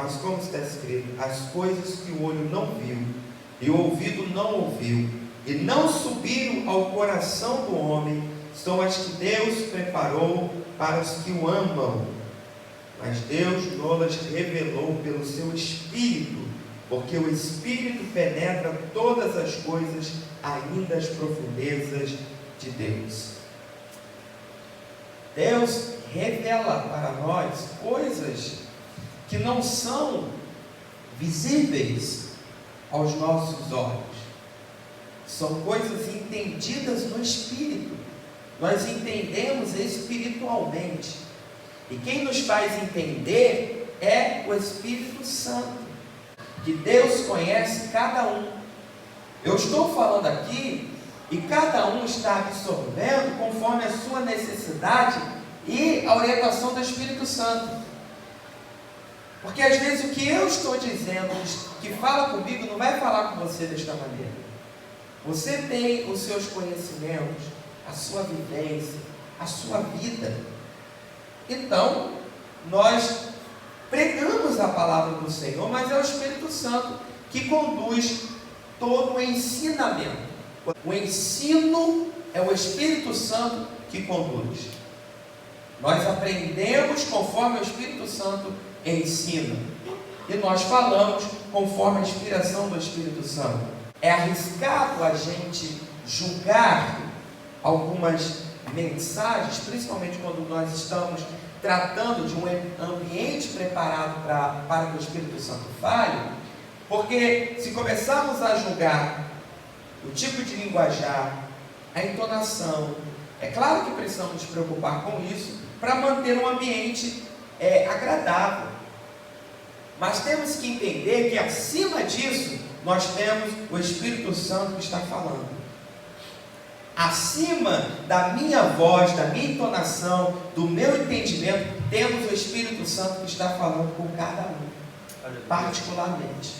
mas como está escrito, as coisas que o olho não viu, e o ouvido não ouviu, e não subiram ao coração do homem, são as que Deus preparou para os que o amam. Mas Deus nos revelou pelo seu Espírito, porque o Espírito penetra todas as coisas, ainda as profundezas de Deus. Deus revela para nós coisas que não são visíveis aos nossos olhos. São coisas entendidas no Espírito. Nós entendemos espiritualmente. E quem nos faz entender é o Espírito Santo, que Deus conhece cada um. Eu estou falando aqui e cada um está absorvendo conforme a sua necessidade e a orientação do Espírito Santo. Porque às vezes o que eu estou dizendo, que fala comigo, não vai falar com você desta maneira. Você tem os seus conhecimentos, a sua vivência, a sua vida. Então, nós pregamos a palavra do Senhor, mas é o Espírito Santo que conduz todo o ensinamento. O ensino é o Espírito Santo que conduz. Nós aprendemos conforme o Espírito Santo ensina. E nós falamos conforme a inspiração do Espírito Santo. É arriscado a gente julgar algumas mensagens, principalmente quando nós estamos tratando de um ambiente preparado para que o Espírito Santo fale, porque se começarmos a julgar o tipo de linguajar, a entonação, é claro que precisamos nos preocupar com isso para manter um ambiente agradável, mas temos que entender que acima disso nós temos o Espírito Santo que está falando. Acima da minha voz, da minha entonação, do meu entendimento, temos o Espírito Santo que está falando com cada um, particularmente.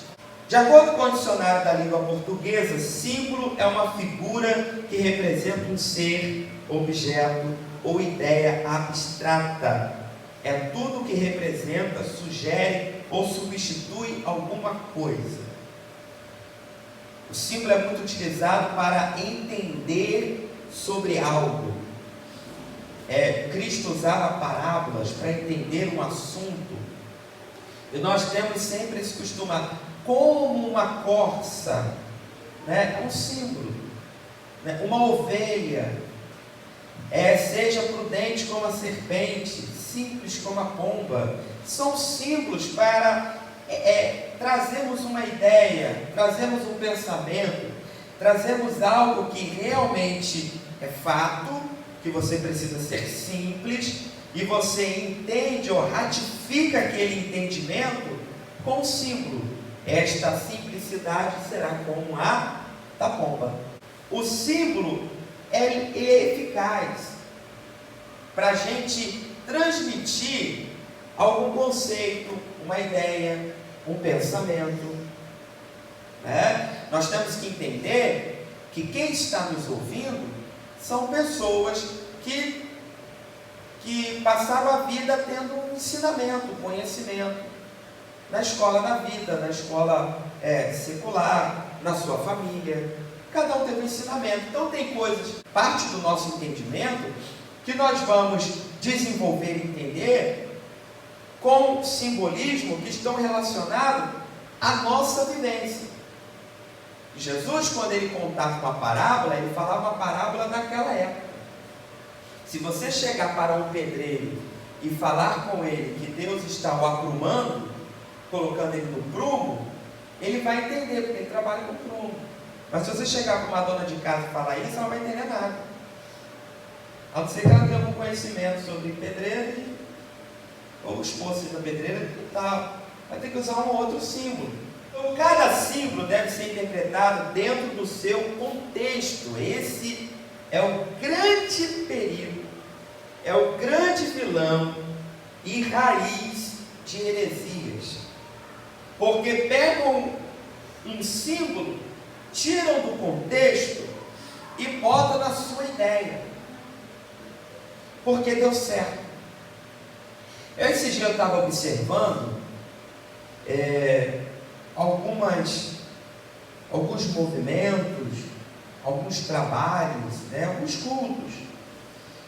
De acordo com o dicionário da língua portuguesa, símbolo é uma figura que representa um ser, objeto ou ideia abstrata. É tudo que representa, sugere ou substitui alguma coisa. O símbolo é muito utilizado para entender sobre algo. Cristo usava parábolas para entender um assunto. E nós temos sempre esse costume, como uma corça, é um símbolo, uma ovelha, seja prudente como a serpente, simples como a pomba. São símbolos para trazemos uma ideia, trazemos um pensamento, trazemos algo que realmente é fato, que você precisa ser simples, e você entende ou ratifica aquele entendimento com o símbolo. Esta simplicidade será como a da pomba. O símbolo é eficaz para a gente transmitir algum conceito, uma ideia, um pensamento. Nós temos que entender que quem está nos ouvindo são pessoas que passaram a vida tendo um ensinamento, conhecimento, na escola da vida, na escola secular, na sua família. Cada um teve um ensinamento. Então tem coisas, parte do nosso entendimento, que nós vamos desenvolver e entender com simbolismo que estão relacionados à nossa vivência. Jesus, quando ele contava uma parábola, ele falava uma parábola daquela época. Se você chegar para um pedreiro e falar com ele que Deus está o aprumando, colocando ele no prumo, ele vai entender, porque ele trabalha com prumo. Mas se você chegar para uma dona de casa e falar isso, ela não vai entender nada. A não ser que ela tenha algum conhecimento sobre pedreira, ou o esposo da pedreira e tal, vai ter que usar um outro símbolo. Então, cada símbolo deve ser interpretado dentro do seu contexto. Esse é o grande perigo, é o grande vilão e raiz de heresias. Porque pegam um símbolo, tiram do contexto e botam na sua ideia. Porque deu certo. Esse dia eu estava observando alguns movimentos, alguns trabalhos, né, alguns cultos.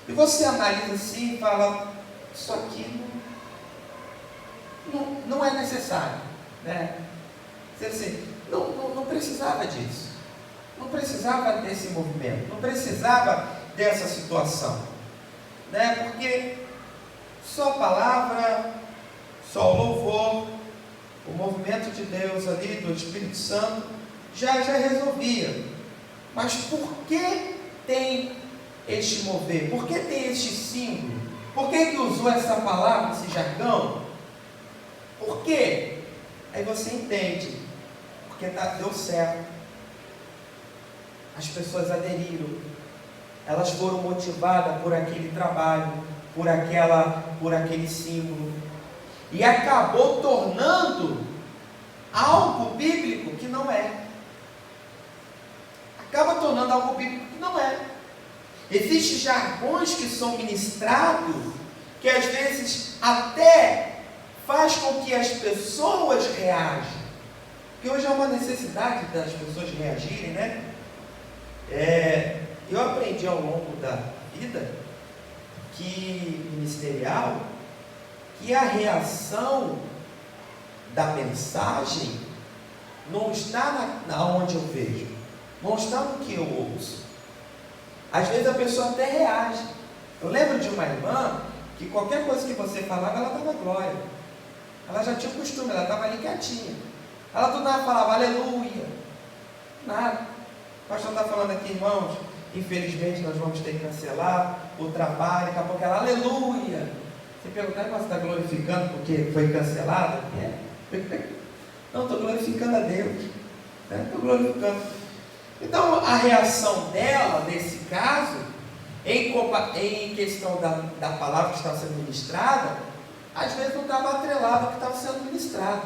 E você analisa assim e fala, isso aqui não é necessário, né? Assim, não precisava disso, não precisava desse movimento, não precisava dessa situação, né? Porque só a palavra, só o louvor, o movimento de Deus ali, do Espírito Santo, já resolvia. Mas por que tem este mover? Por que tem este símbolo? Por que usou essa palavra, esse jargão? Por quê? Aí você entende. Porque deu certo. As pessoas aderiram. Elas foram motivadas por aquele trabalho, por aquele símbolo. E acabou tornando algo bíblico que não é. Acaba tornando algo bíblico que não é. Existem jargões que são ministrados, que às vezes até faz com que as pessoas reajam. Porque hoje é uma necessidade das pessoas reagirem, né? Eu aprendi ao longo da vida ministerial, que a reação da mensagem não está onde eu vejo, não está no que eu ouço. Às vezes a pessoa até reage. Eu lembro de uma irmã que qualquer coisa que você falava, ela dava glória. Ela já tinha o costume, ela estava ali quietinha. Ela do nada falava aleluia. Nada. O pastor está falando aqui, irmãos, infelizmente nós vamos ter que cancelar o trabalho. Daqui a pouco ela, aleluia. Você perguntar, mas você está glorificando porque foi cancelado? Não, estou glorificando a Deus. Estou glorificando. Então, a reação dela, nesse caso, em questão da palavra que estava sendo ministrada, às vezes não estava atrelada ao que estava sendo ministrado.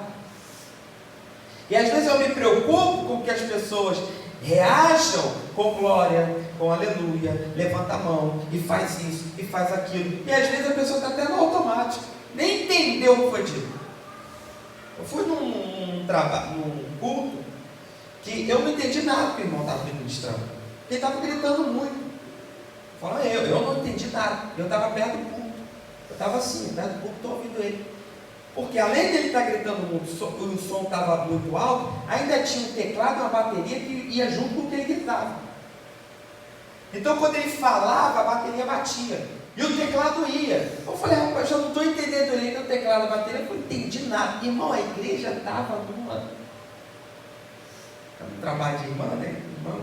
E às vezes eu me preocupo com que as pessoas reajam com glória, com aleluia, levanta a mão e faz isso e faz aquilo. E às vezes a pessoa está até no automático, nem entendeu o que foi dito. Eu fui num culto que eu não entendi nada que o irmão estava ministrando. Ele estava gritando muito. Eu não entendi nada. Eu estava perto do culto. Eu estava assim, perto do culto, estou ouvindo ele. Porque além dele estar gritando muito, o som estava muito alto, ainda tinha um teclado e uma bateria que ia junto com o que ele gritava. Então quando ele falava, a bateria batia. E o teclado ia. Eu falei, rapaz, eu não estou entendendo ele, que o teclado e a bateria, eu não entendi nada. Irmão, a igreja estava num trabalho de irmã, né? Irmã,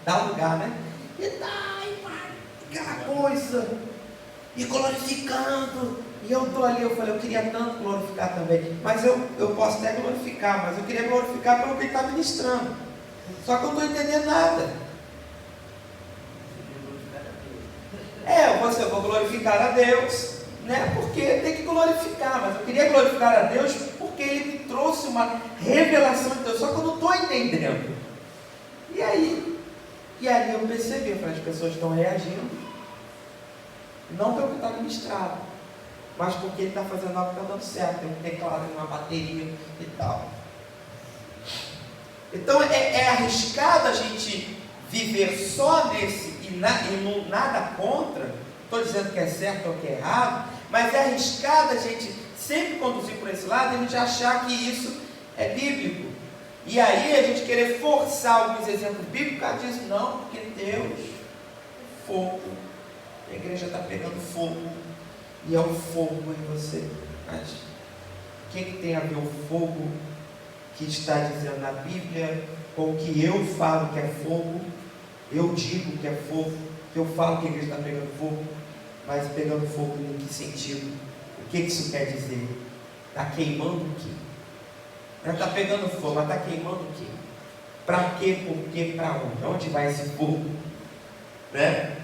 dá lugar, né? E aquela coisa, e glorificando. E eu estou ali, eu falei, eu queria tanto glorificar também, mas eu posso até glorificar, mas eu queria glorificar pelo que ele está ministrando. Só que eu não estou entendendo nada. Eu vou glorificar a Deus, né? Porque tem que glorificar, mas eu queria glorificar a Deus porque Ele me trouxe uma revelação de Deus, só que eu não estou entendendo. E ali eu percebi, eu falei, as pessoas estão reagindo, não pelo que está ministrado, mas porque ele está fazendo algo que está dando certo, tem um teclado, uma bateria e tal. Então é arriscado a gente viver só nesse e nada contra. Estou dizendo que é certo ou que é errado, mas é arriscado a gente sempre conduzir por esse lado e a gente achar que isso é bíblico. E aí a gente querer forçar alguns exemplos bíblicos, a diz não, porque Deus, fogo, a igreja está pegando fogo, e é o fogo em você. Mas o que tem a ver o fogo que está dizendo na Bíblia com o que eu falo que é fogo? Eu digo que é fogo, que eu falo que a igreja está pegando fogo, mas pegando fogo em que sentido? O que isso quer dizer? Está queimando o quê? Não está pegando fogo, mas está queimando o quê? Para quê? Por quê? Para onde? Onde vai esse fogo? Né?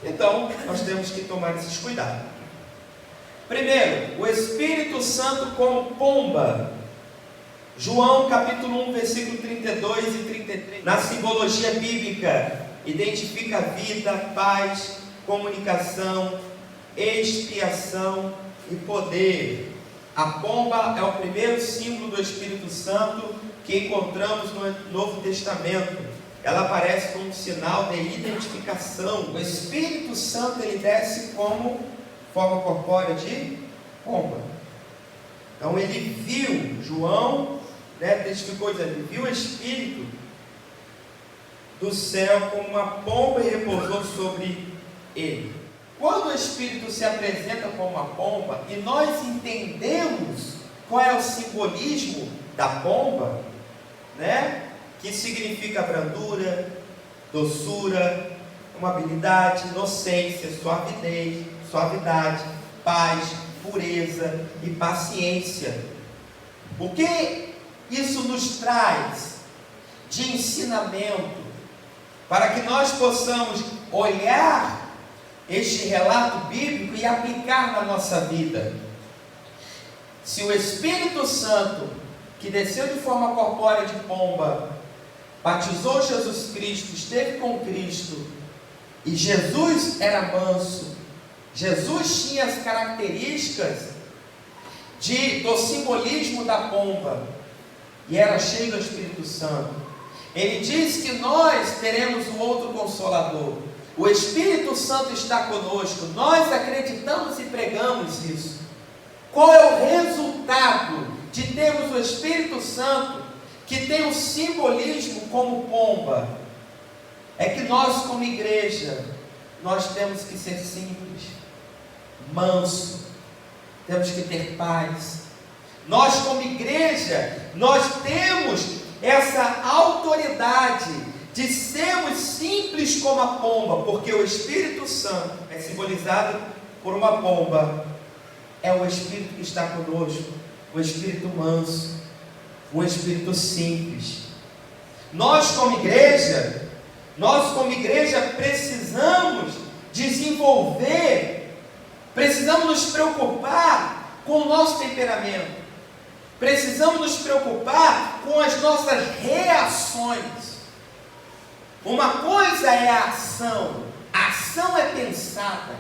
Então, nós temos que tomar esses cuidados. Primeiro, o Espírito Santo como pomba. João capítulo 1, versículo 32 e 33. Na simbologia bíblica, identifica vida, paz, comunicação, expiação e poder. A pomba é o primeiro símbolo do Espírito Santo que encontramos no Novo Testamento. Ela aparece como um sinal de identificação. O Espírito Santo, ele desce como forma corpórea de pomba. Então ele viu, João, testificou dizendo, ele viu o Espírito do céu como uma pomba e repousou sobre ele. Quando o Espírito se apresenta como uma pomba e nós entendemos qual é o simbolismo da pomba, que significa brandura, doçura, amabilidade, inocência, suavidade, paz, pureza e paciência. O que isso nos traz de ensinamento para que nós possamos olhar este relato bíblico e aplicar na nossa vida? Se o Espírito Santo, que desceu de forma corpórea de pomba, batizou Jesus Cristo, esteve com Cristo, e Jesus era manso, Jesus tinha as características do simbolismo da pomba, e era cheio do Espírito Santo. Ele diz que nós teremos um outro Consolador. O Espírito Santo está conosco. Nós acreditamos e pregamos isso. Qual é o resultado de termos o Espírito Santo, que tem um simbolismo como pomba? É que nós, como igreja, nós temos que ser simples, manso, temos que ter paz. Nós, como igreja, nós temos essa autoridade de sermos simples como a pomba, porque o Espírito Santo é simbolizado por uma pomba, é o Espírito que está conosco, o Espírito manso, o Espírito simples. Nós como igreja precisamos desenvolver, precisamos nos preocupar com o nosso temperamento, precisamos nos preocupar com as nossas reações. Uma coisa é a ação é pensada,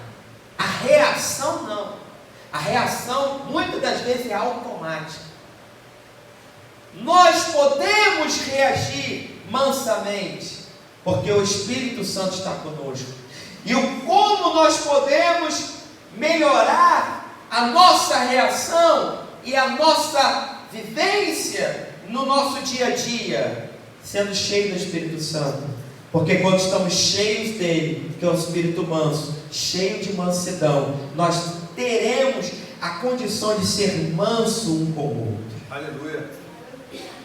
a reação não. A reação muitas das vezes é automática. Nós podemos reagir mansamente, porque o Espírito Santo está conosco. E como nós podemos melhorar a nossa reação e a nossa vivência no nosso dia a dia, sendo cheio do Espírito Santo. Porque quando estamos cheios dele, que é o Espírito manso, cheio de mansidão, nós teremos a condição de ser manso um com o outro. Aleluia.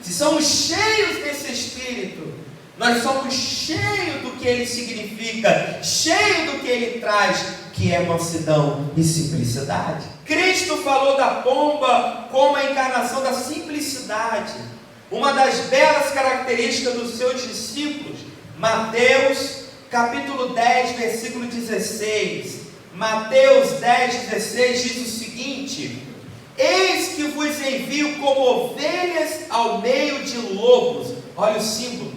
Se somos cheios desse Espírito, nós somos cheios do que ele significa, cheios do que ele traz, que é mansidão e simplicidade. Cristo falou da pomba como a encarnação da simplicidade, uma das belas características dos seus discípulos. Mateus capítulo 10, versículo 16. Mateus 10, 16 diz o seguinte: eis que vos envio como ovelhas ao meio de lobos. Olha o símbolo.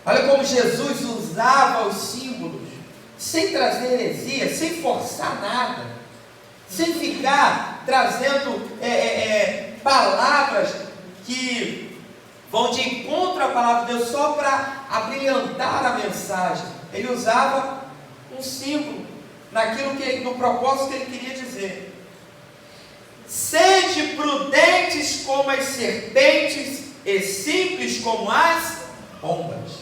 Olha como Jesus usava os símbolos, sem trazer heresia, sem forçar nada, sem ficar trazendo palavras que vão de encontro à palavra de Deus só para abrilhantar a mensagem. Ele usava um símbolo no propósito que ele queria dizer. Sede prudentes como as serpentes e simples como as pombas.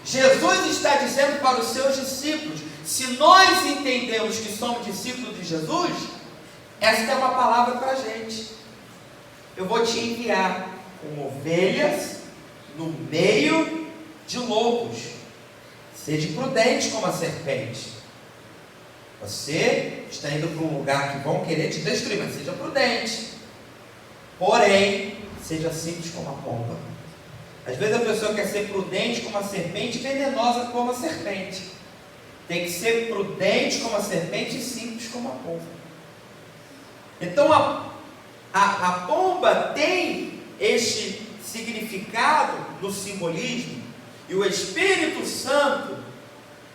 Jesus está dizendo para os seus discípulos: se nós entendemos que somos discípulos de Jesus, esta é uma palavra para a gente. Eu vou te enviar como ovelhas no meio de lobos. Seja prudente como a serpente. Você está indo para um lugar que vão querer te destruir, mas seja prudente. Porém, seja simples como a pomba. Às vezes a pessoa quer ser prudente como a serpente e venenosa como a serpente. Tem que ser prudente como a serpente e simples como a pomba. Então a pomba tem este significado no simbolismo, e o Espírito Santo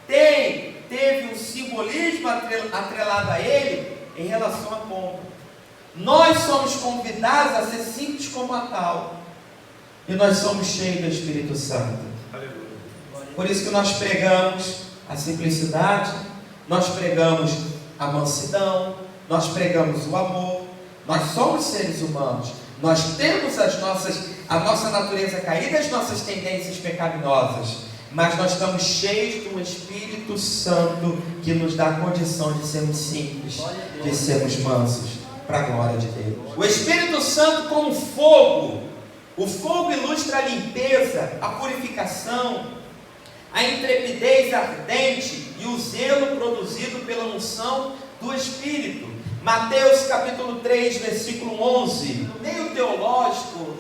teve um simbolismo atrelado a ele em relação à pomba. Nós somos convidados a ser simples como a tal. E nós somos cheios do Espírito Santo. Por isso que nós pregamos a simplicidade, nós pregamos a mansidão, nós pregamos o amor. Nós somos seres humanos. Nós temos a nossa natureza caída, as nossas tendências pecaminosas. Mas nós estamos cheios de um Espírito Santo que nos dá a condição de sermos simples, de sermos mansos, para a glória de Deus. O Espírito Santo como fogo. O fogo ilustra a limpeza, a purificação, a intrepidez ardente e o zelo produzido pela unção do Espírito. Mateus capítulo 3, versículo 11. No meio teológico,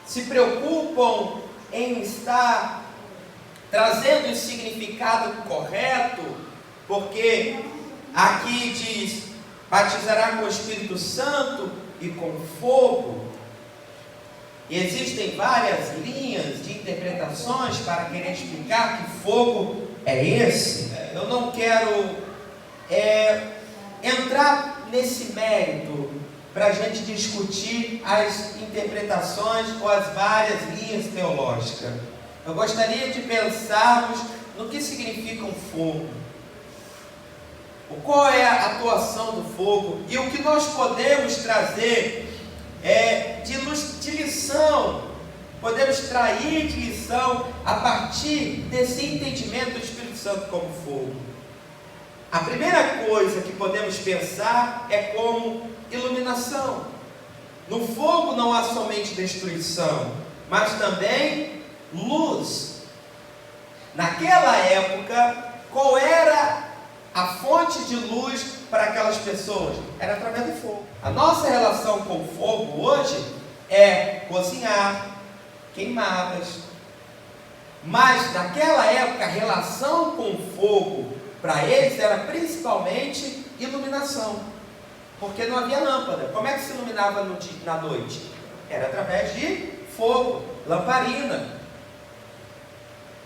se preocupam em estar trazendo o significado correto, porque aqui diz: batizará com o Espírito Santo e com fogo. E existem várias linhas de interpretações para querer explicar que fogo é esse. Eu não quero entrar nesse mérito para a gente discutir as interpretações ou as várias linhas teológicas. Eu gostaria de pensarmos no que significa um fogo, qual é a atuação do fogo e o que nós podemos trazer de lição, podemos extrair de lição a partir desse entendimento do Espírito Santo como fogo. A primeira coisa que podemos pensar é como iluminação. No fogo não há somente destruição, mas também luz. Naquela época, qual era a fonte de luz para aquelas pessoas? Era através do fogo. A nossa relação com o fogo hoje é cozinhar, queimadas. Mas naquela época a relação com o fogo para eles era principalmente iluminação, porque não havia lâmpada. Como é que se iluminava na noite? Era através de fogo, lamparina.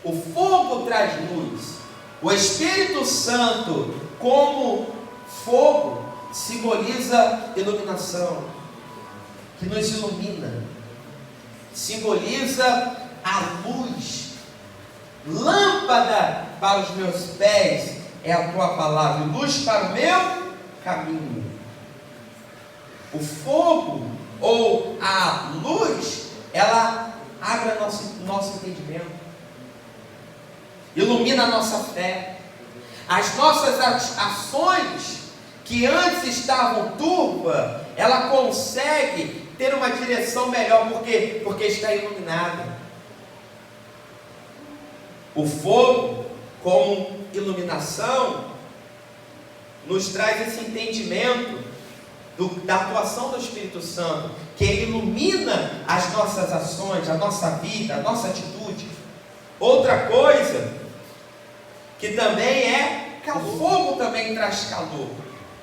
O fogo traz luz. O Espírito Santo, como fogo, simboliza iluminação, que nos ilumina, simboliza a luz. Lâmpada para os meus pés é a tua palavra, luz para o meu caminho. O fogo ou a luz, ela abre nosso entendimento, ilumina a nossa fé. As nossas ações que antes estavam turvas, ela consegue ter uma direção melhor, porque está iluminada. O fogo, como iluminação, nos traz esse entendimento da atuação do Espírito Santo, que ilumina as nossas ações, a nossa vida, a nossa atitude. Outra coisa que também o fogo também traz calor.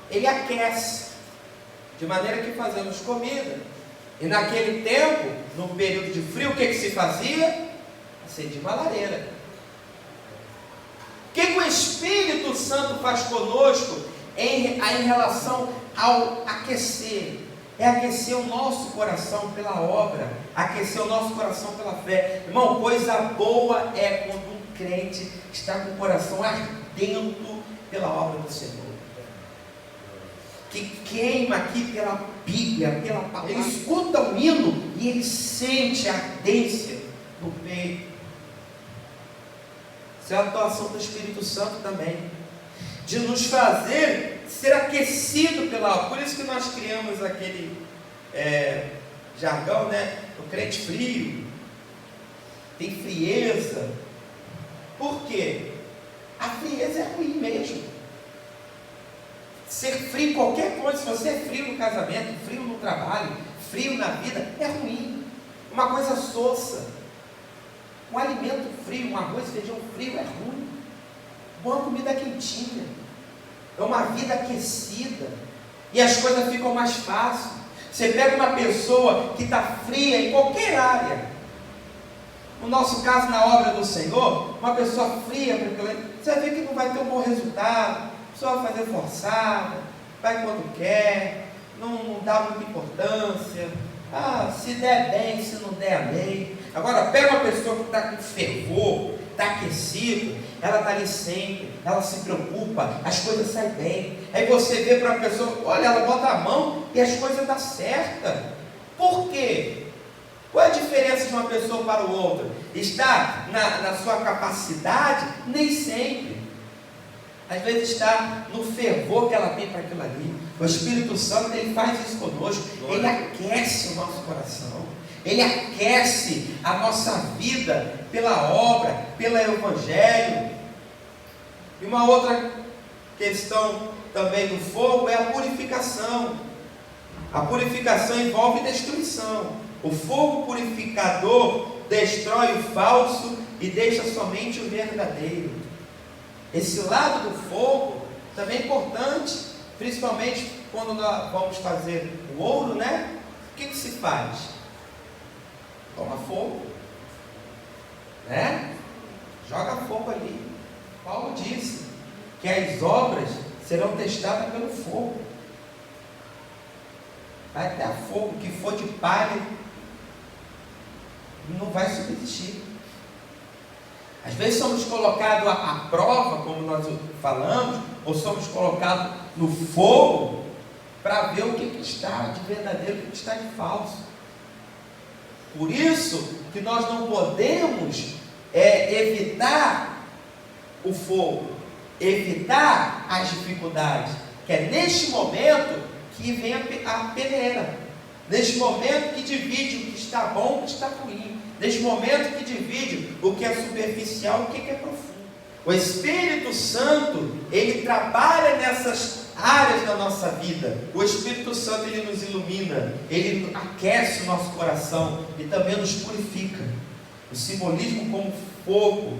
Ele aquece, de maneira que fazemos comida. E naquele tempo, no período de frio, o que se fazia? Acendia uma lareira. O que o Espírito Santo faz conosco em relação ao aquecer? É aquecer o nosso coração pela obra, aquecer o nosso coração pela fé. Irmão, coisa boa é quando um crente está com o coração ardendo pela obra do Senhor, que queima aqui pela Bíblia, pela palavra. Ele escuta o hino e ele sente a ardência no peito. Isso é a atuação do Espírito Santo também, de nos fazer ser aquecido pela obra. Por isso que nós criamos aquele jargão, né? O crente frio, tem frieza. Por quê? A frieza é ruim mesmo. Ser frio em qualquer coisa, se você é frio no casamento, frio no trabalho, frio na vida, é ruim. Uma coisa sossa. Um alimento frio, um arroz e feijão frio é ruim. Boa comida quentinha. É uma vida aquecida. E as coisas ficam mais fáceis. Você pega uma pessoa que está fria em qualquer área. No nosso caso, na obra do Senhor, uma pessoa fria, você vai ver que não vai ter um bom resultado. A pessoa vai fazer forçada, vai quando quer, não dá muita importância. Se der bem, se não der, amém. Agora, pega uma pessoa que está com fervor, está aquecido, ela está ali sempre, ela se preocupa, as coisas saem bem. Aí você vê para a pessoa, olha, ela bota a mão e as coisas dão certo. Por quê? Qual é a diferença de uma pessoa para o outro? Está na sua capacidade? Nem sempre. Às vezes está no fervor que ela tem para aquilo ali. O Espírito Santo, ele faz isso conosco. Ele aquece o nosso coração. Ele aquece a nossa vida pela obra, pelo Evangelho. E uma outra questão também do fogo é a purificação. A purificação envolve destruição. O fogo purificador destrói o falso e deixa somente o verdadeiro. Esse lado do fogo também é importante, principalmente quando nós vamos fazer o ouro, né? O que se faz? Toma fogo, né? Joga fogo ali. Paulo disse que as obras serão testadas pelo fogo. Vai ter fogo, que for de palha não vai subsistir. Às vezes somos colocados à prova, como nós falamos, ou somos colocados no fogo para ver o que está de verdadeiro e o que está de falso. Por isso que nós não podemos evitar o fogo, evitar as dificuldades, que é neste momento que vem a peneira, neste momento que divide o que está bom e o que está ruim, neste momento que divide o que é superficial e o que é profundo. O Espírito Santo, ele trabalha nessas áreas da nossa vida. O Espírito Santo, ele nos ilumina, ele aquece o nosso coração e também nos purifica. O simbolismo como fogo,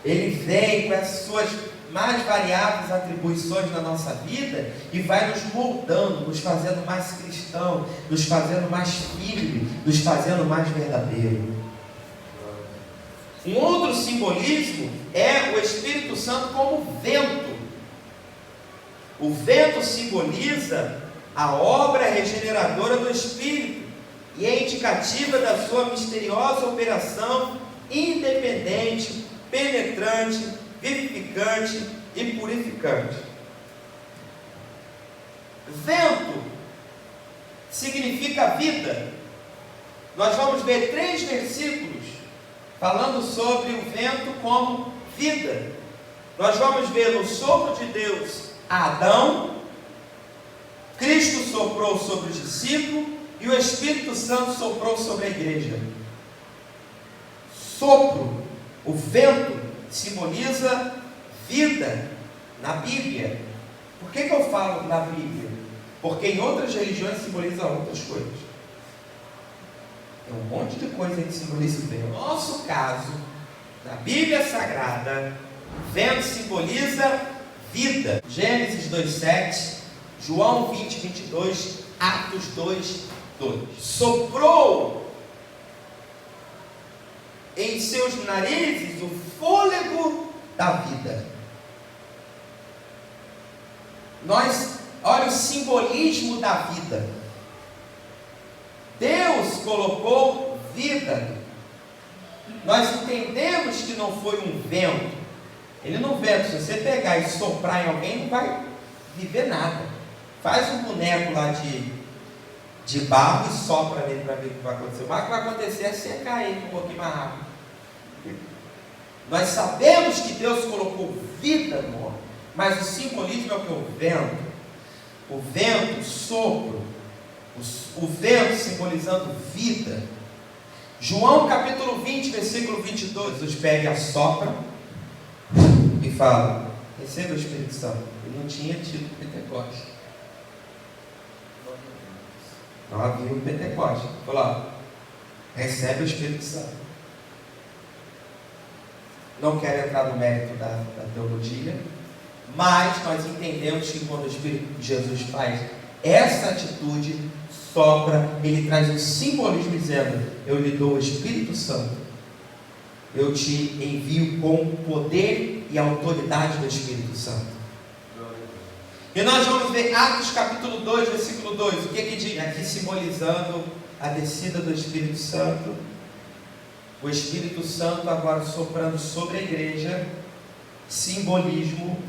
ele vem com as suas mais variadas atribuições na nossa vida e vai nos moldando, nos fazendo mais cristão, nos fazendo mais firme, nos fazendo mais verdadeiro. Um outro simbolismo é o Espírito Santo como vento. O vento simboliza a obra regeneradora do Espírito e é indicativa da sua misteriosa operação independente, penetrante, vivificante e purificante. Vento significa vida. Nós vamos ver 3 versículos falando sobre o vento como vida. Nós vamos ver no sopro de Deus a Adão, Cristo soprou sobre os discípulos e o Espírito Santo soprou sobre a igreja. Sopro, o vento, simboliza vida na Bíblia. Por que eu falo na Bíblia? Porque em outras religiões simboliza outras coisas. Tem um monte de coisa que simboliza o vento. No nosso caso, na Bíblia Sagrada, o vento simboliza vida. Gênesis 2:7, João 20:22, Atos 2:2. Soprou em seus narizes o fôlego da vida. Olha o simbolismo da vida. Deus colocou vida. Nós entendemos que não foi um vento. Ele não venta. Se você pegar e soprar em alguém, não vai viver nada. Faz um boneco lá de barro e sopra nele para ver o que vai acontecer. Mas o que vai acontecer é secar ele um pouquinho mais rápido. Nós sabemos que Deus colocou vida no homem, mas o simbolismo é o que? O vento. O vento, o sopro. O vento simbolizando vida. João capítulo 20, versículo 22. Jesus pega e assopra e fala: receba o Espírito Santo. Ele não tinha tido Pentecostes. Não havia o Pentecostes. Falou: recebe o Espírito Santo. Não quero entrar no mérito da teologia, mas nós entendemos que quando o Espírito de Jesus faz essa atitude, sopra, ele traz um simbolismo dizendo: eu lhe dou o Espírito Santo, eu te envio com o poder e a autoridade do Espírito Santo. E nós vamos ver Atos capítulo 2, versículo 2. O que diz? Aqui simbolizando a descida do Espírito Santo. O Espírito Santo agora soprando sobre a igreja. Simbolismo.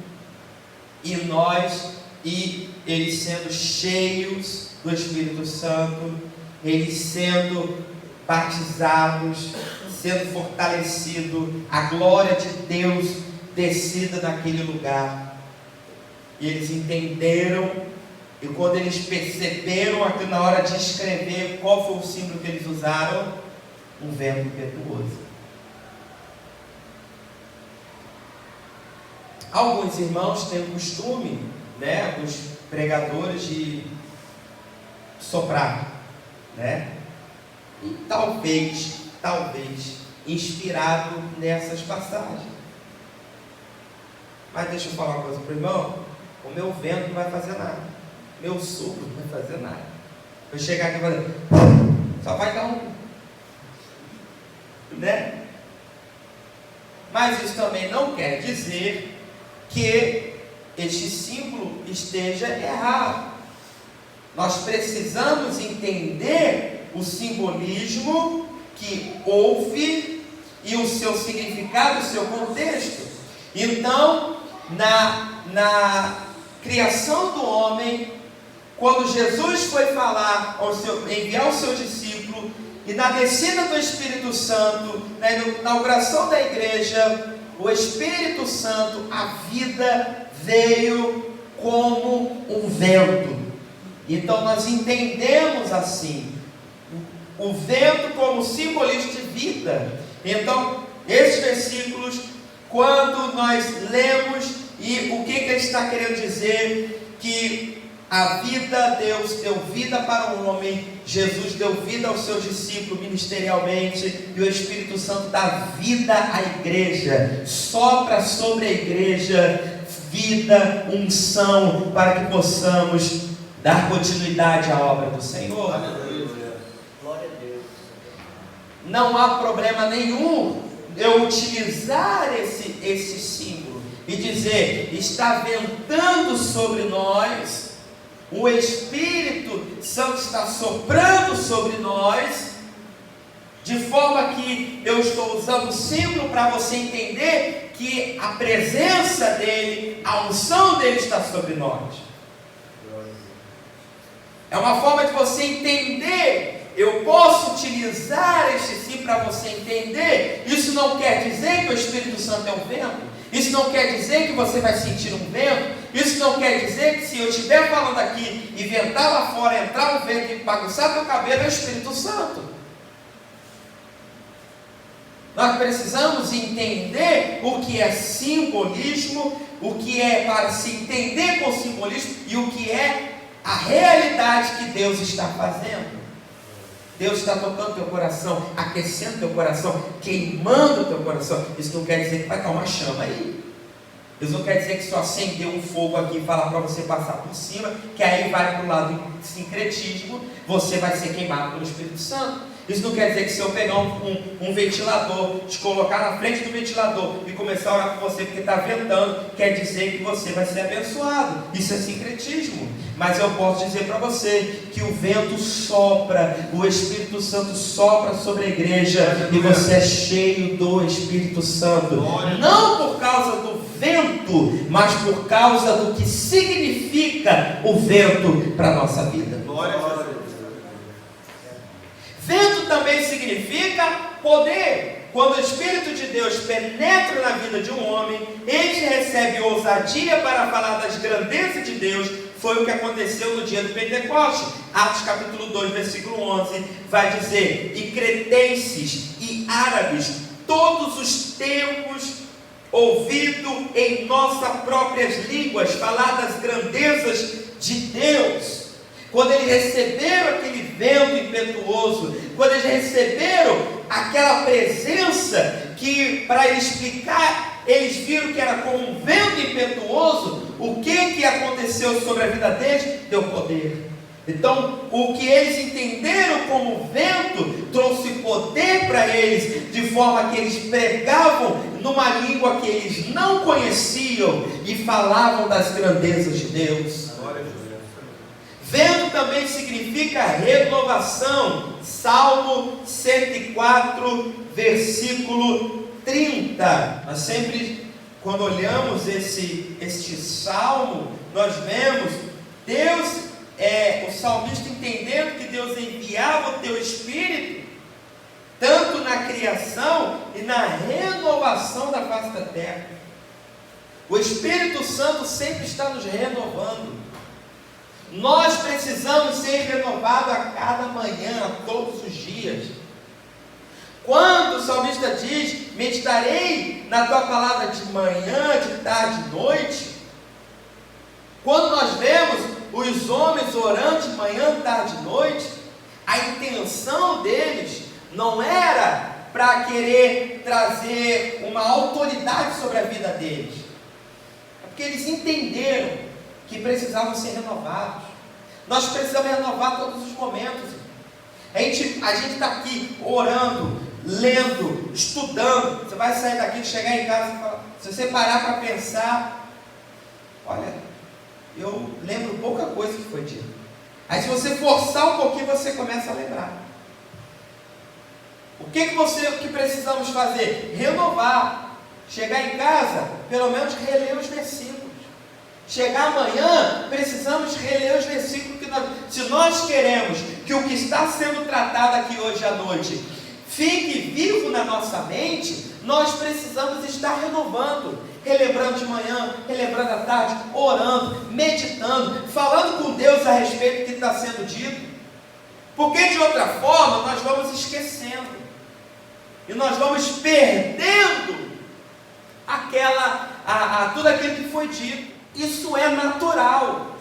E eles sendo cheios do Espírito Santo. Eles sendo batizados, sendo fortalecidos. A glória de Deus descida naquele lugar. E eles entenderam, e quando eles perceberam aqui na hora de escrever, qual foi o símbolo que eles usaram? Um vento impetuoso. Alguns irmãos têm o costume, os pregadores, de soprar, e talvez, inspirado nessas passagens. Mas deixa eu falar uma coisa para o irmão. O meu vento não vai fazer nada. Meu sopro não vai fazer nada. Eu chegar aqui e fazer, só vai dar Mas isso também não quer dizer que este símbolo esteja errado. Nós precisamos entender o simbolismo que houve e o seu significado, o seu contexto. Então, na criação do homem, quando Jesus foi falar, enviar o seu discípulo, e na descida do Espírito Santo, na inauguração da igreja, o Espírito Santo, a vida veio como um vento. Então nós entendemos assim, o vento como simbolismo de vida. Então, esses versículos, quando nós lemos, e o que ele está querendo dizer? Que a vida, Deus deu vida para o homem, Jesus deu vida aos seus discípulos ministerialmente, e o Espírito Santo dá vida à igreja, sopra sobre a igreja vida, unção, para que possamos dar continuidade à obra do Senhor. Aleluia. Glória a Deus. Não há problema nenhum eu utilizar esse símbolo e dizer, está ventando sobre nós, o Espírito Santo está soprando sobre nós, de forma que eu estou usando o símbolo para você entender que a presença dele, a unção dele está sobre nós. É uma forma de você entender. Eu posso utilizar este símbolo para você entender. Isso não quer dizer que o Espírito Santo é um vento. Isso não quer dizer que você vai sentir um vento. Isso não quer dizer que se eu estiver falando aqui e ventar lá fora, entrar um vento e bagunçar meu cabelo, é o Espírito Santo. Nós precisamos entender o que é simbolismo, o que é para se entender com simbolismo e o que é a realidade que Deus está fazendo. Deus está tocando teu coração, aquecendo teu coração, queimando teu coração. Isso não quer dizer que vai dar uma chama aí. Isso não quer dizer que só acendeu um fogo aqui e falar para você passar por cima, que aí vai para o lado do sincretismo, você vai ser queimado pelo Espírito Santo. Isso não quer dizer que se eu pegar um ventilador, te colocar na frente do ventilador e começar a orar por você porque está ventando, quer dizer que você vai ser abençoado. Isso é sincretismo. Mas eu posso dizer para você que o vento sopra, o Espírito Santo sopra sobre a igreja e você é cheio do Espírito Santo. Não por causa do vento, mas por causa do que significa o vento para a nossa vida. Glória a Deus. Vento também significa poder. Quando o Espírito de Deus penetra na vida de um homem, ele recebe ousadia para falar das grandezas de Deus. Foi o que aconteceu no dia do Pentecoste. Atos capítulo 2, versículo 11, vai dizer: e cretenses e árabes, todos os tempos, ouvido em nossas próprias línguas falar das grandezas de Deus. Quando eles receberam aquele vento impetuoso, quando eles receberam aquela presença que, para ele explicar, eles viram que era como um vento impetuoso, o que aconteceu sobre a vida deles? Deu poder. Então, o que eles entenderam como vento trouxe poder para eles, de forma que eles pregavam numa língua que eles não conheciam e falavam das grandezas de Deus. Vento também significa renovação. Salmo 104, versículo 30. Nós sempre, quando olhamos este salmo, nós vemos Deus, o salmista entendendo que Deus enviava o teu Espírito, tanto na criação e na renovação da face da terra. O Espírito Santo sempre está nos renovando. Nós precisamos ser renovados a cada manhã, a todos os dias. Quando o salmista diz: meditarei na tua palavra de manhã, de tarde, de noite. Quando nós vemos os homens orando de manhã, tarde e noite, a intenção deles não era para querer trazer uma autoridade sobre a vida deles, é porque eles entenderam que precisavam ser renovados. Nós precisamos renovar todos os momentos. A gente está aqui orando, lendo, estudando. Você vai sair daqui, chegar em casa e falar, se você parar para pensar, olha, eu lembro pouca coisa que foi dita. Aí se você forçar um pouquinho, você começa a lembrar. O que precisamos fazer? Renovar. Chegar em casa, pelo menos reler os versículos. Chegar amanhã, precisamos reler os versículos. Se nós queremos que o que está sendo tratado aqui hoje à noite fique vivo na nossa mente, nós precisamos estar renovando, relembrando de manhã, relembrando à tarde, orando, meditando, falando com Deus a respeito do que está sendo dito, porque de outra forma nós vamos esquecendo, e nós vamos perdendo tudo aquilo que foi dito. Isso é natural.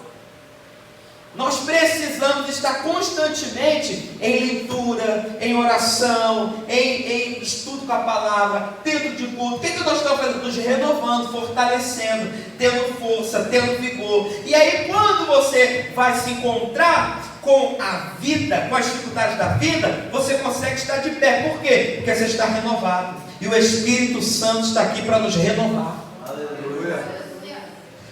Nós precisamos estar constantemente em leitura, em oração, em estudo com a palavra, dentro de culto. O que nós estamos fazendo? Nos renovando, fortalecendo, tendo força, tendo vigor. E aí quando você vai se encontrar com a vida, com as dificuldades da vida, você consegue estar de pé. Por quê? Porque você está renovado. E o Espírito Santo está aqui para nos renovar. Aleluia.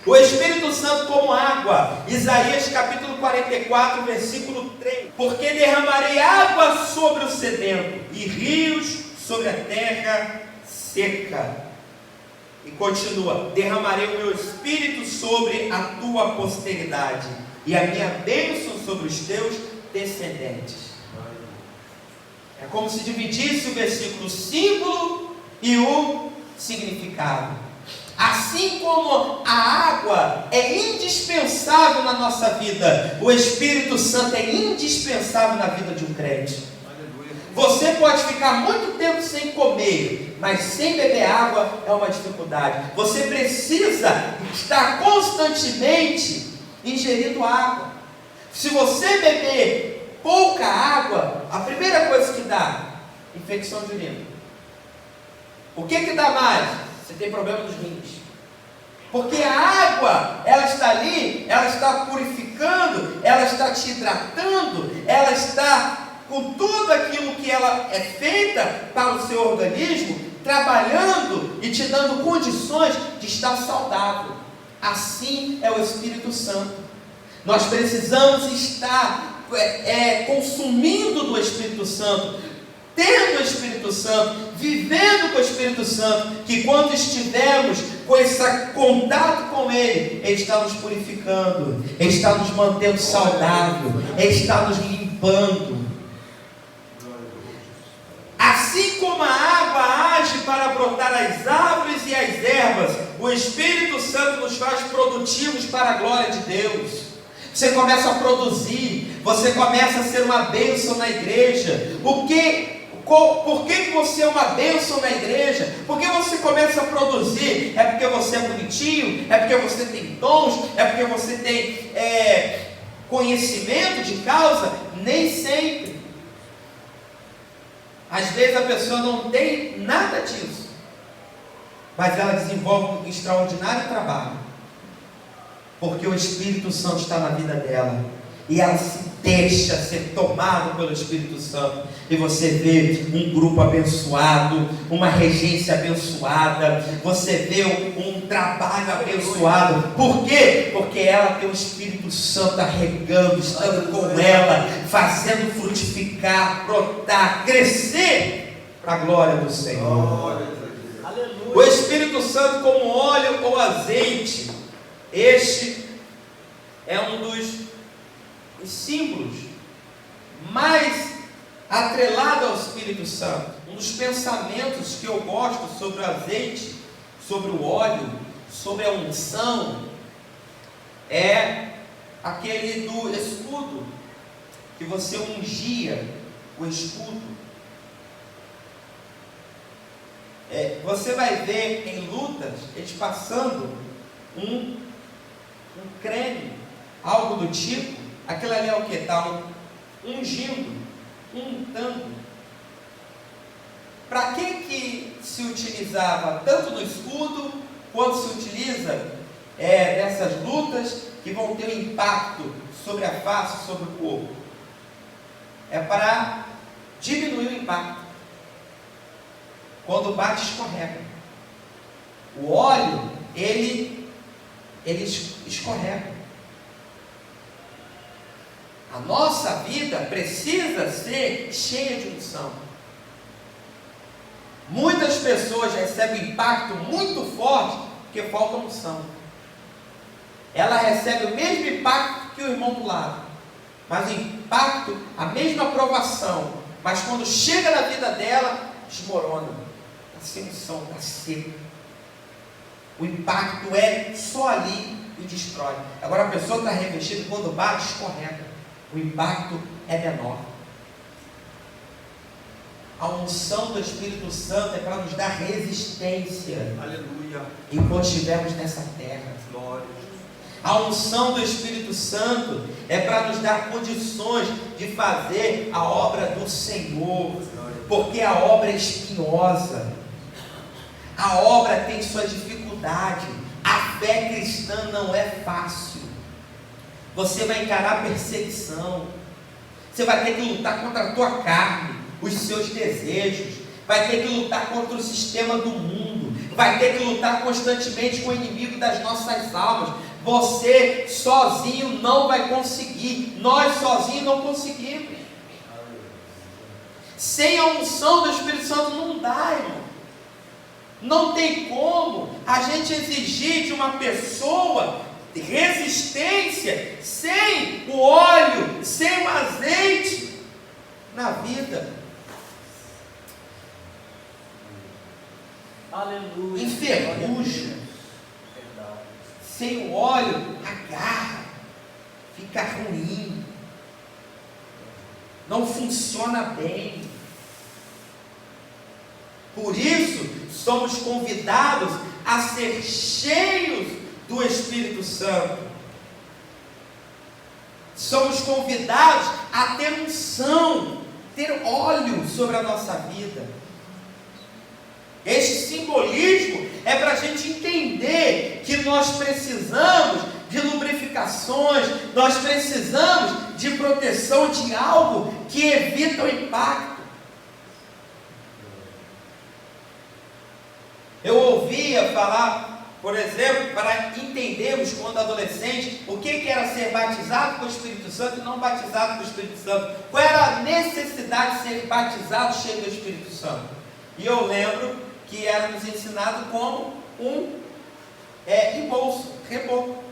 O Espírito Santo como água, Isaías capítulo 44, versículo 3. Porque derramarei água sobre o sedento e rios sobre a terra seca. E continua: derramarei o meu Espírito sobre a tua posteridade e a minha bênção sobre os teus descendentes. É como se dividisse o versículo símbolo e o significado. Assim como a água é indispensável na nossa vida, o Espírito Santo é indispensável na vida de um crente. Você pode ficar muito tempo sem comer, mas sem beber água é uma dificuldade. Você precisa estar constantemente ingerindo água. Se você beber pouca água, a primeira coisa que dá, infecção de urina. O que dá mais? Você tem problema nos rins. Porque a água, ela está ali, ela está purificando, ela está te hidratando, ela está com tudo aquilo que ela é feita para o seu organismo, trabalhando e te dando condições de estar saudável. Assim é o Espírito Santo. Nós precisamos estar consumindo do Espírito Santo, tendo o Espírito Santo, vivendo com o Espírito Santo, que quando estivermos com esse contato com Ele, Ele está nos purificando, Ele está nos mantendo saudável, Ele está nos limpando. Assim como a água age para brotar as árvores e as ervas, o Espírito Santo nos faz produtivos para a glória de Deus. Você começa a produzir, você começa a ser uma bênção na igreja. Por que você é uma bênção na igreja? Porque você começa a produzir? É porque você é bonitinho? É porque você tem dons? É porque você tem conhecimento de causa? Nem sempre. Às vezes a pessoa não tem nada disso, mas ela desenvolve um extraordinário trabalho, porque o Espírito Santo está na vida dela. e ela se deixa ser tomada pelo Espírito Santo, e você vê um grupo abençoado, uma regência abençoada, você vê um trabalho abençoado. Por quê? Porque ela tem o Espírito Santo regando, estando com ela, fazendo frutificar, brotar, crescer para a glória do Senhor. O Espírito Santo como óleo ou azeite, este é um dos símbolos mais atrelado ao Espírito Santo. Um dos pensamentos que eu gosto sobre o azeite, sobre o óleo, sobre a unção, é aquele do escudo, que você ungia o escudo. Você vai ver em lutas eles passando um creme, algo do tipo. Aquilo ali é o que? Está ungindo, untando. Para que se utilizava tanto no escudo, quanto se utiliza nessas lutas que vão ter um impacto sobre a face, sobre o corpo? É para diminuir o impacto. Quando bate, escorrega. O óleo, ele escorrega. A nossa vida precisa ser cheia de unção. Muitas pessoas recebem impacto muito forte porque falta unção. Ela recebe o mesmo impacto que o irmão do lado, mas o impacto, a mesma aprovação, mas quando chega na vida dela, desmorona. Está sem unção, está seco. O impacto é só ali e destrói. Agora a pessoa está revestida e quando bate, escorrega. O impacto é menor. A unção do Espírito Santo é para nos dar resistência. Aleluia. Enquanto estivermos nessa terra. Glória. A unção do Espírito Santo é para nos dar condições de fazer a obra do Senhor. Porque a obra é espinhosa. A obra tem sua dificuldade. A fé cristã não é fácil. Você vai encarar perseguição. Você vai ter que lutar contra a tua carne, os seus desejos. Vai ter que lutar contra o sistema do mundo. Vai ter que lutar constantemente com o inimigo das nossas almas. Você sozinho não vai conseguir. Nós sozinhos não conseguimos. Sem a unção do Espírito Santo não dá, irmão. Não tem como a gente exigir de uma pessoa resistência sem o óleo, sem o azeite na vida. Aleluia. Enferruja. Sem o óleo, agarra, fica ruim, não funciona bem. Por isso, somos convidados a ser cheios do Espírito Santo. Somos convidados a ter unção, ter óleo sobre a nossa vida. Este simbolismo é para a gente entender que nós precisamos de lubrificações, nós precisamos de proteção de algo que evita o impacto. Eu ouvia falar, por exemplo, para entendermos quando adolescente, o que era ser batizado com o Espírito Santo e não batizado com o Espírito Santo. Qual era a necessidade de ser batizado cheio do Espírito Santo? E eu lembro que era nos ensinado como embolso, reboco.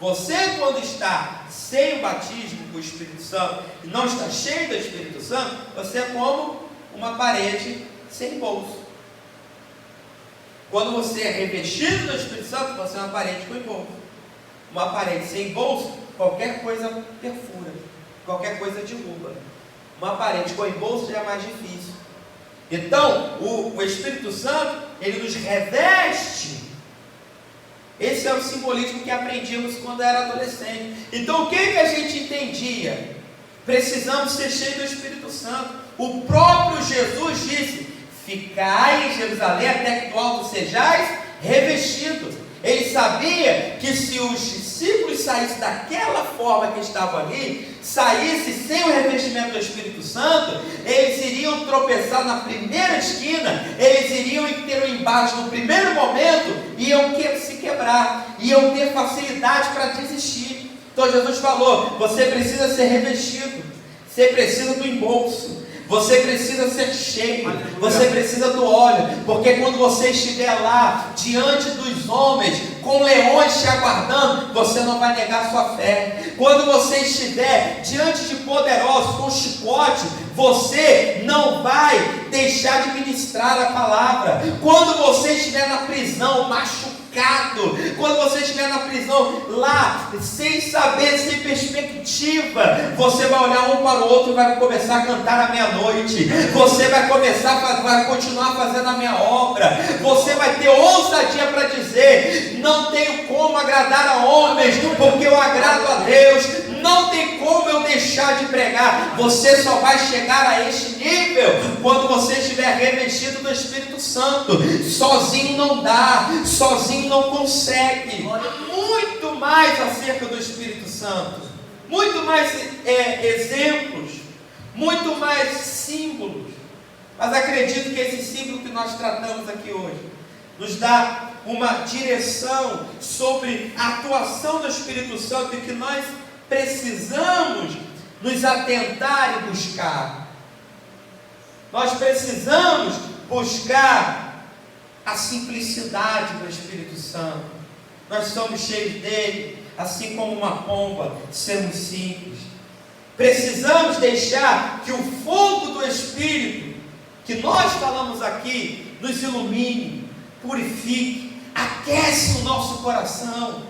Você, quando está sem o batismo com o Espírito Santo e não está cheio do Espírito Santo, você é como uma parede sem bolso. Quando você é revestido do Espírito Santo, você é uma parede com bolso. Uma parede sem bolso, qualquer coisa perfura, qualquer coisa derruba. Uma parede com bolso já é mais difícil. Então, o Espírito Santo, ele nos reveste. Esse é o simbolismo que aprendíamos quando era adolescente. Então, o que a gente entendia? Precisamos ser cheios do Espírito Santo. O próprio Jesus disse: ficai em Jerusalém até que do alto sejais revestidos. Ele sabia que se os discípulos saíssem daquela forma que estavam ali, saíssem sem o revestimento do Espírito Santo, eles iriam tropeçar na primeira esquina, eles iriam ter um embate no primeiro momento, iam se quebrar, iam ter facilidade para desistir. Então Jesus falou: você precisa ser revestido, você precisa do embolso, você precisa ser cheio, você precisa do óleo, porque quando você estiver lá, diante dos homens, com leões te aguardando, você não vai negar sua fé. Quando você estiver diante de poderosos, com chicote, você não vai deixar de ministrar a palavra. Quando você estiver na prisão, machucado, quando você estiver na prisão lá, sem saber, sem perspectiva, você vai olhar um para o outro e vai começar a cantar à meia-noite, você vai continuar fazendo a minha obra, você vai ter ousadia para dizer: não tenho como agradar a homens, porque eu agrado a Deus. Não tem como eu deixar de pregar. Você só vai chegar a este nível quando você estiver revestido do Espírito Santo. Sozinho não dá, sozinho não consegue. Muito mais acerca do Espírito Santo, muito mais exemplos, muito mais símbolos. Mas acredito que esse símbolo que nós tratamos aqui hoje nos dá uma direção sobre a atuação do Espírito Santo e que nós precisamos nos atentar e buscar. Nós precisamos buscar a simplicidade do Espírito Santo. Nós somos cheios dele, assim como uma pomba, sermos simples. Precisamos deixar que o fogo do Espírito, que nós falamos aqui, nos ilumine, purifique, aquece o nosso coração.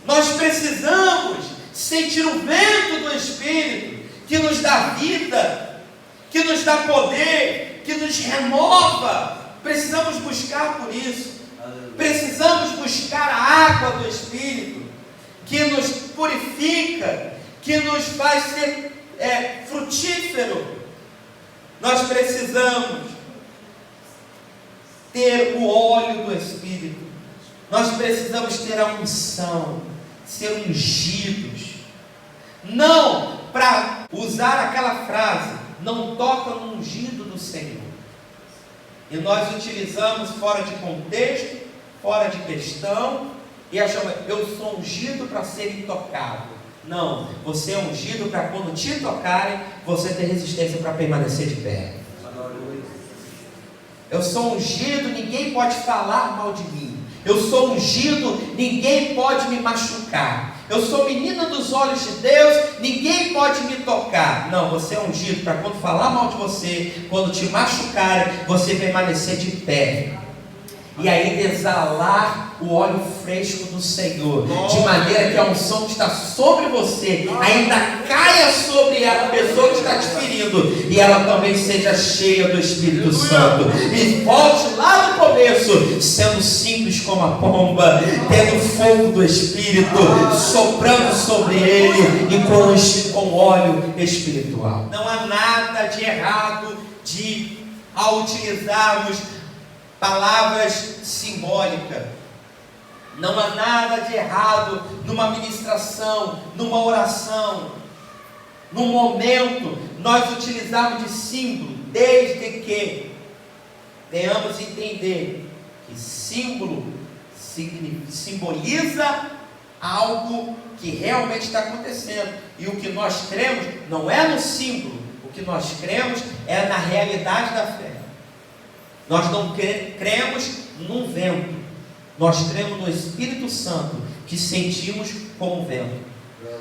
Nós precisamos sentir o vento do Espírito, que nos dá vida, que nos dá poder, que nos renova. Precisamos buscar por isso. Precisamos buscar a água do Espírito, que nos purifica, que nos faz ser frutífero. Nós precisamos ter o óleo do Espírito. Nós precisamos ter a unção, ser ungidos. Não para usar aquela frase: não toca no ungido do Senhor. E nós utilizamos fora de contexto, fora de questão, e achamos: eu sou ungido para ser intocável. Não, você é ungido para quando te tocarem, você ter resistência para permanecer de pé. Eu sou ungido, ninguém pode falar mal de mim. Eu sou ungido, ninguém pode me machucar. Eu sou menina dos olhos de Deus, ninguém pode me tocar. Não, você é ungido para quando falar mal de você, quando te machucarem, você permanecer de pé. E aí exalar o óleo fresco do Senhor, de maneira que a unção que está sobre você ainda caia sobre a pessoa que está te ferindo, e ela também seja cheia do Espírito Santo, e volte lá no começo, sendo simples como a pomba, tendo fogo do Espírito soprando sobre ele, e com óleo espiritual. Não há nada de errado ao utilizarmos palavras simbólicas. Não há nada de errado numa ministração, numa oração, num momento, nós utilizarmos de símbolo, desde que venhamos entender que símbolo simboliza algo que realmente está acontecendo. E o que nós cremos não é no símbolo, o que nós cremos é na realidade da fé. Nós não cremos num vento, nós cremos no Espírito Santo, que sentimos como vento.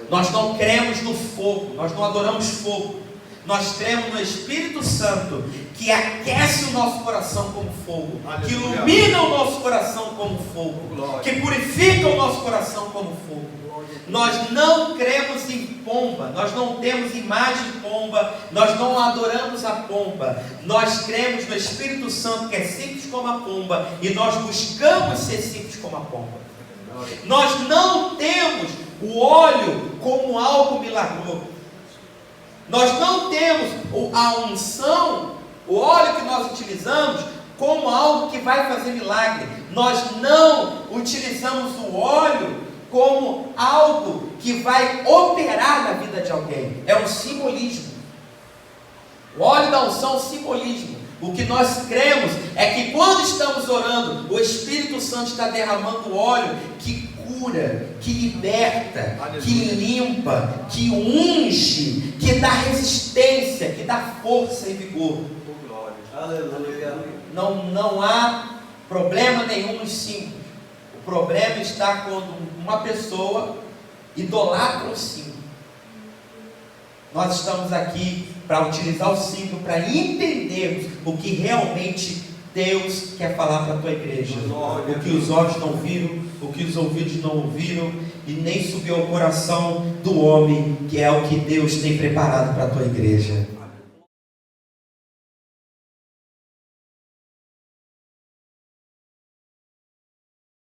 Nós não cremos no fogo, nós não adoramos fogo. Nós cremos no Espírito Santo, que aquece o nosso coração como fogo, que ilumina o nosso coração como fogo, que purifica o nosso coração como fogo. Nós não cremos em pomba, nós não temos imagem de pomba, nós não adoramos a pomba. Nós cremos no Espírito Santo, que é simples como a pomba, e nós buscamos ser simples como a pomba. Nós não temos o óleo como algo milagroso. Nós não temos a unção, o óleo que nós utilizamos, como algo que vai fazer milagre. Nós não utilizamos o óleo como algo que vai operar na vida de alguém. É um simbolismo. O óleo da unção é um simbolismo. O que nós cremos é que quando estamos orando, o Espírito Santo está derramando óleo que cura, que liberta, que limpa, que unge, que dá resistência, que dá força e vigor. Aleluia. Não há problema nenhum nos símbolos. O problema está quando uma pessoa idolatra o símbolo. Nós estamos aqui para utilizar o símbolo, para entendermos o que realmente Deus quer falar para a tua igreja. O que os olhos não viram, o que os ouvidos não ouviram, e nem subiu ao coração do homem, que é o que Deus tem preparado para a tua igreja.